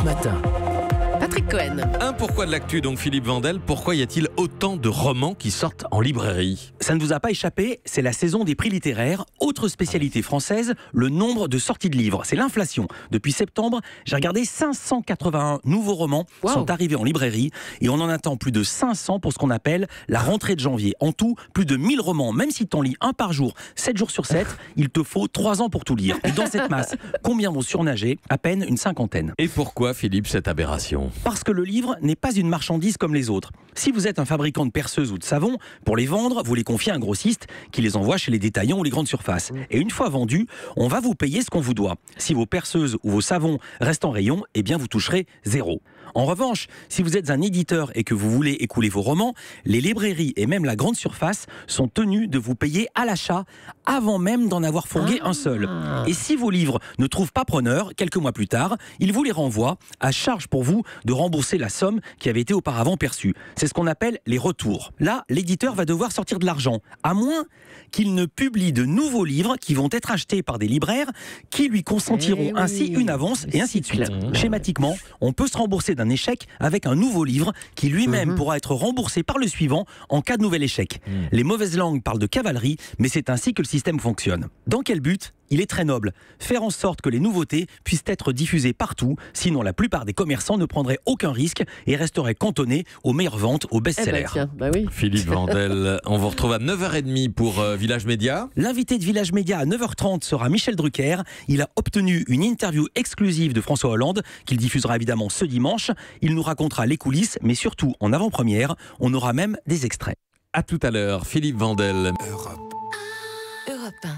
Europe Matin. Patrick Cohen. Un pourquoi de l'actu, donc Philippe Vandel. Pourquoi y a-t-il autant de romans qui sortent en librairie ? Ça ne vous a pas échappé, c'est la saison des prix littéraires. Autre spécialité française, le nombre de sorties de livres. C'est l'inflation. Depuis septembre, j'ai regardé 581 nouveaux romans sont arrivés en librairie et on en attend plus de 500 pour ce qu'on appelle la rentrée de janvier. En tout, plus de 1000 romans. Même si t'en lis un par jour, 7 jours sur 7, il te faut 3 ans pour tout lire. Et dans cette masse, combien vont surnager ? À peine une cinquantaine. Et pourquoi, Philippe, cette aberration ? Parce que le livre n'est pas une marchandise comme les autres. Si vous êtes un fabricant de perceuses ou de savon, pour les vendre, vous les confiez à un grossiste qui les envoie chez les détaillants ou les grandes surfaces. Et une fois vendus, on va vous payer ce qu'on vous doit. Si vos perceuses ou vos savons restent en rayon, eh bien vous toucherez 0. En revanche, si vous êtes un éditeur et que vous voulez écouler vos romans, les librairies et même la grande surface sont tenus de vous payer à l'achat avant même d'en avoir fourgué un seul. Et si vos livres ne trouvent pas preneur, quelques mois plus tard, ils vous les renvoient à charge pour vous de rembourser la somme qui avait été auparavant perçue. C'est ce qu'on appelle les retours. Là, l'éditeur va devoir sortir de l'argent, à moins qu'il ne publie de nouveaux livres qui vont être achetés par des libraires qui lui consentiront ainsi une avance et ainsi de suite. Schématiquement, on peut se rembourser d'un échec avec un nouveau livre qui lui-même pourra être remboursé par le suivant en cas de nouvel échec. Les mauvaises langues parlent de cavalerie, mais c'est ainsi que le système fonctionne. Dans quel but ? Il est très noble. Faire en sorte que les nouveautés puissent être diffusées partout, sinon la plupart des commerçants ne prendraient aucun risque et resteraient cantonnés aux meilleures ventes, aux best-sellers. Oui. Philippe Vandel, on vous retrouve à 9h30 pour Village Média. L'invité de Village Média à 9h30 sera Michel Drucker. Il a obtenu une interview exclusive de François Hollande, qu'il diffusera évidemment ce dimanche. Il nous racontera les coulisses, mais surtout en avant-première, on aura même des extraits. À tout à l'heure, Philippe Vandel. Europe 1.